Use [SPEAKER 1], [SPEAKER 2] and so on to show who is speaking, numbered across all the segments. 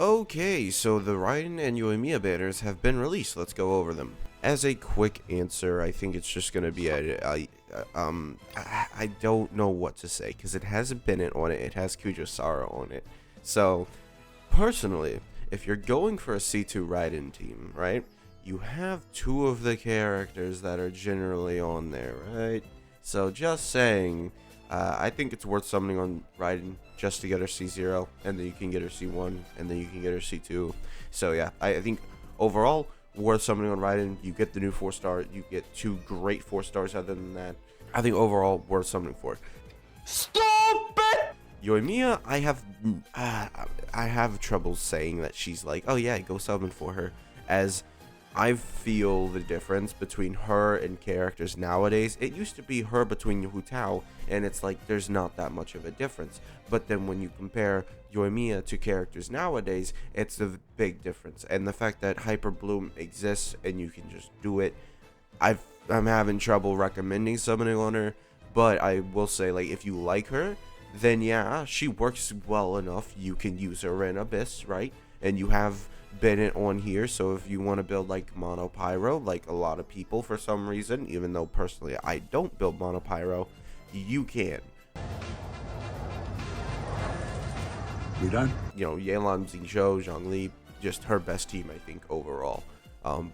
[SPEAKER 1] Okay, so the Raiden and Yoimiya banners have been released. Let's go over them. As a quick answer, I think it's just gonna be I don't know what to say because it has Bennett on it. It has Kujosara on it. So personally, if you're going for a C2 Raiden team, right? You have two of the characters that are generally on there, right? So just saying, I think it's worth summoning on Raiden just to get her C0, and then you can get her C1, and then you can get her C2. So yeah, I think overall, worth summoning on Raiden. You get the new 4-star, you get two great 4-stars other than that. I think overall, worth summoning for.
[SPEAKER 2] Stupid!
[SPEAKER 1] Yoimiya, I have trouble saying that she's like, oh yeah, go summon for her, as I feel the difference between her and characters nowadays. It used to be her between Hu Tao, and it's like there's not that much of a difference. But then when you compare Yoimiya to characters nowadays, it's a big difference. And the fact that Hyper Bloom exists and you can just do it, I'm having trouble recommending summoning on her. But I will say, like, if you like her, then yeah, she works well enough. You can use her in Abyss, right? And you have Bennett on here, so if you want to build like Mono Pyro, like a lot of people for some reason, even though personally I don't build Mono Pyro, you can.
[SPEAKER 2] We done?
[SPEAKER 1] You know, Yelan, Xingqiu, Zhongli, just her best team, I think, overall.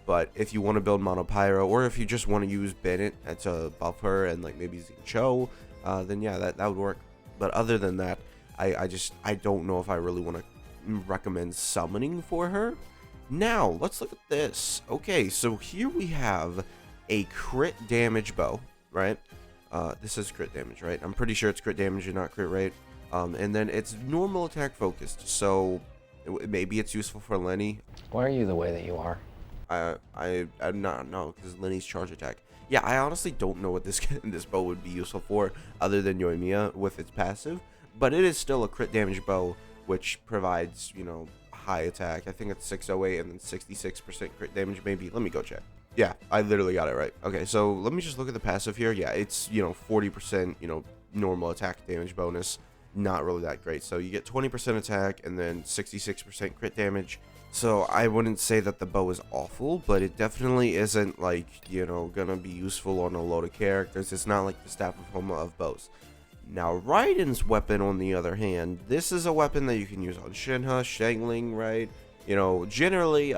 [SPEAKER 1] But if you want to build Mono Pyro, or if you just want to use Bennett to buff her and like maybe Xingqiu, then yeah, that would work. But other than that, I don't know if I really want to recommend summoning for her. Now let's look at this. Okay, so here we have a crit damage bow, right? This is crit damage, right? I'm pretty sure it's crit damage and not crit rate. And then it's normal attack focused, so maybe it's useful for Lenny.
[SPEAKER 3] Why are you the way that you are?
[SPEAKER 1] I'm not, no, because Lenny's charge attack. Yeah, I honestly don't know what this this bow would be useful for other than Yoimiya with its passive, but it is still a crit damage bow, which provides, you know, high attack. I think it's 608 and then 66% crit damage, maybe. Let me go check. Yeah, I literally got it right. Okay, so let me just look at the passive here. Yeah, it's, you know, 40%, you know, normal attack damage bonus. Not really that great. So you get 20% attack and then 66% crit damage. So I wouldn't say that the bow is awful, but it definitely isn't, like, you know, gonna be useful on a load of characters. It's not like the Staff of Homa of bows. Now, Raiden's weapon, on the other hand, this is a weapon that you can use on Shenhe, Xiangling, right? You know, generally,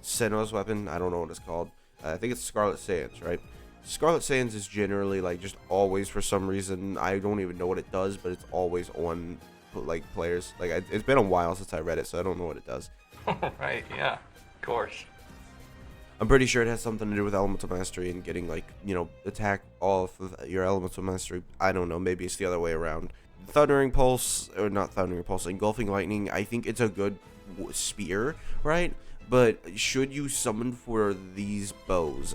[SPEAKER 1] Senna's weapon, I don't know what it's called. I think it's Scarlet Sands, right? Scarlet Sands is generally, like, just always, for some reason, I don't even know what it does, but it's always on, like, players. Like, it's been a while since I read it, so I don't know what it does.
[SPEAKER 4] Right, yeah, of course.
[SPEAKER 1] I'm pretty sure it has something to do with Elemental Mastery and getting, like, you know, attack off of your Elemental Mastery. I don't know, maybe it's the other way around. Thundering Pulse, or not Thundering Pulse, Engulfing Lightning, I think it's a good spear, right? But should you summon for these bows?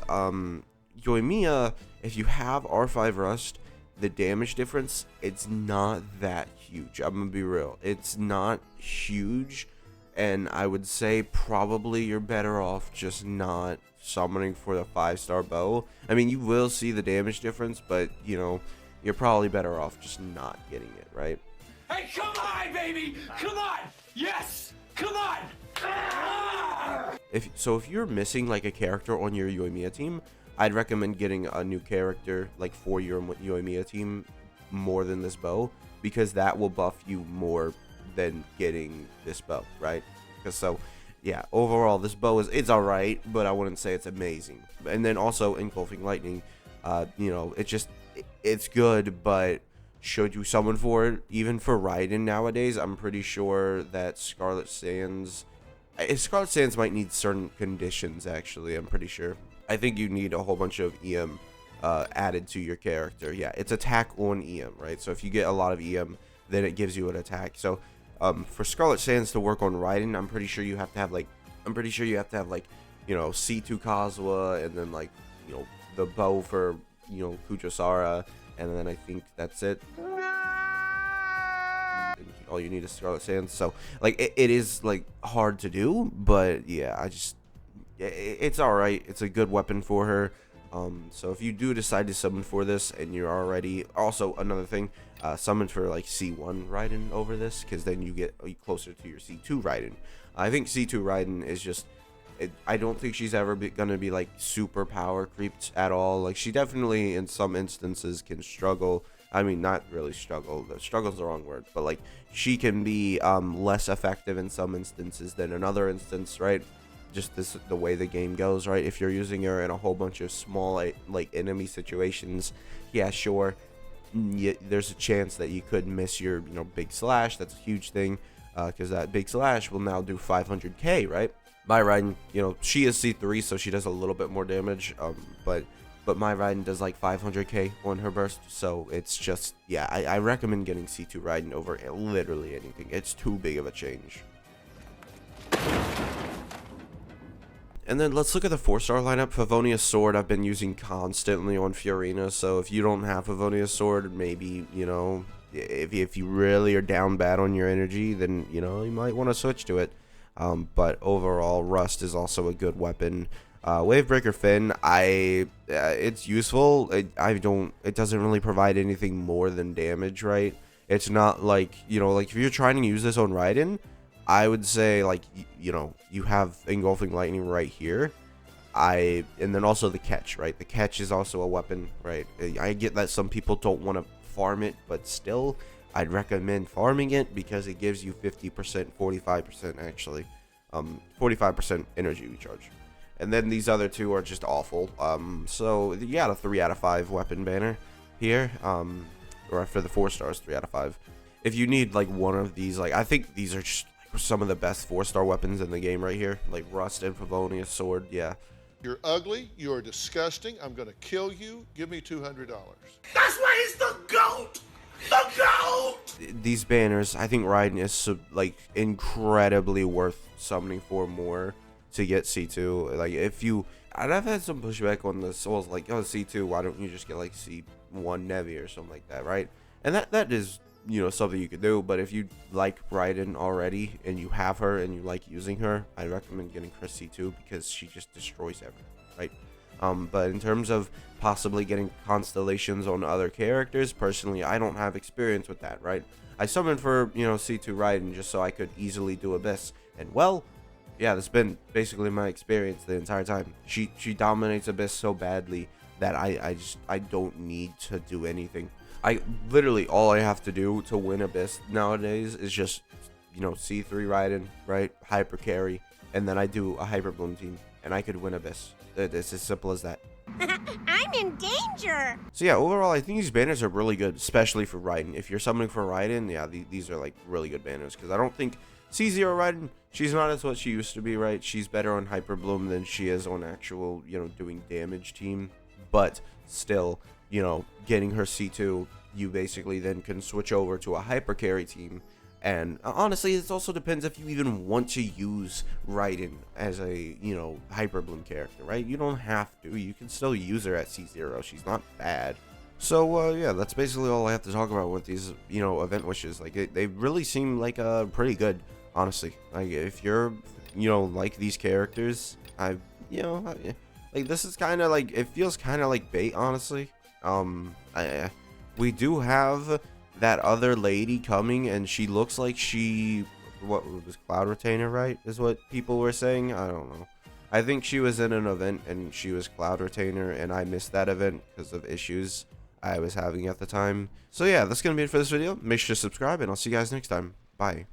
[SPEAKER 1] Yoimiya, if you have R5 Rust, the damage difference, it's not that huge. I'm gonna be real. It's not huge. And I would say probably you're better off just not summoning for the 5-star bow. I mean, you will see the damage difference, but, you know, you're probably better off just not getting it, right?
[SPEAKER 2] Hey, come on, baby! Come on! Yes! Come on! Ah!
[SPEAKER 1] If you're missing, like, a character on your Yoimiya team, I'd recommend getting a new character, like, for your Yoimiya team more than this bow, because that will buff you more than getting this bow, right? Because so yeah, overall this bow it's all right, but I wouldn't say it's amazing. And then also Engulfing Lightning, you know, it's good, but should you summon for it? Even for Raiden nowadays, I'm pretty sure that Scarlet Sands might need certain conditions. Actually, I'm pretty sure. I think you need a whole bunch of EM added to your character. Yeah, it's attack on EM, right? So if you get a lot of EM, then it gives you an attack. So for Scarlet Sands to work on Raiden, I'm pretty sure you have to have like, you know, C2 Kazuha, and then, like, you know, the bow for, you know, Kujosara, and then I think that's it. All you need is Scarlet Sands. So, like, it is, like, hard to do, but yeah, it's alright. It's a good weapon for her. So if you do decide to summon for this, and you're already, also another thing, summon for like C1 Raiden over this, because then you get closer to your C2 Raiden. I think C2 Raiden is just, I don't think she's ever gonna be like super power creeped at all. Like, she definitely in some instances can struggle. I mean, not really struggle. Struggle's the wrong word, but like she can be less effective in some instances than another instance, right? Just the way the game goes, right? If you're using her in a whole bunch of small like enemy situations, yeah, sure, there's a chance that you could miss your big slash. That's a huge thing, because that big slash will now do 500k, right? My Raiden, she is C3, so she does a little bit more damage, but my Raiden does like 500k on her burst, so it's just, yeah, I recommend getting C2 Raiden over literally anything. It's too big of a change. And then let's look at the 4-star lineup. Favonia's Sword I've been using constantly on Fiorina, so if you don't have Favonia's Sword, maybe, if you really are down bad on your energy, then, you might want to switch to it. But overall, Rust is also a good weapon. Wavebreaker Finn, it's useful. It doesn't really provide anything more than damage, right? It's not like, like if you're trying to use this on Raiden, I would say, like, you have Engulfing Lightning right here. And then also the catch, right? The catch is also a weapon, right? I get that some people don't want to farm it, but still, I'd recommend farming it because it gives you 50%, 45% actually, 45% energy recharge. And then these other two are just awful. So you got a 3 out of 5 weapon banner here, or for the 4 stars, 3 out of 5. If you need like one of these, like, I think these are just some of the best 4-star weapons in the game right here, like Rust and Favonia's Sword. Yeah,
[SPEAKER 3] you're ugly, you're disgusting, I'm gonna kill you, give me $200.
[SPEAKER 2] That's why he's the GOAT! The GOAT!
[SPEAKER 1] These banners, I think Raiden is like incredibly worth summoning for more to get C2. Like, I've had some pushback on the Souls, like, oh, C2, why don't you just get like C1 Nevi or something like that, right? And that is, something you could do. But if you like Raiden already and you have her and you like using her, I recommend getting Chris C2 because she just destroys everything, right? But in terms of possibly getting constellations on other characters, personally, I don't have experience with that, right? I summoned for, C2 Raiden just so I could easily do Abyss. And, well, yeah, that's been basically my experience the entire time. She dominates Abyss so badly that I don't need to do anything. I literally, all I have to do to win Abyss nowadays is just, C3 Raiden, right? Hyper carry, and then I do a Hyper Bloom team, and I could win Abyss. It's as simple as that.
[SPEAKER 5] I'm in danger!
[SPEAKER 1] So yeah, overall, I think these banners are really good, especially for Raiden. If you're summoning for Raiden, yeah, these are like really good banners, because I don't think C0 Raiden, she's not as what she used to be, right? She's better on Hyper Bloom than she is on actual, doing damage team. But still, getting her C2, you basically then can switch over to a hyper carry team. And honestly, it also depends if you even want to use Raiden as a, Hyper Bloom character, right? You don't have to. You can still use her at C0. She's not bad. So, yeah, that's basically all I have to talk about with these, event wishes. Like, they really seem like pretty good, honestly. Like, if you're, like these characters, like, this is kind of like, it feels kind of like bait, honestly. We do have that other lady coming, and she looks like what was Cloud Retainer, right? Is what people were saying. I don't know. I think she was in an event and she was Cloud Retainer, and I missed that event because of issues I was having at the time. So yeah, that's gonna be it for this video. Make sure to subscribe, and I'll see you guys next time. Bye.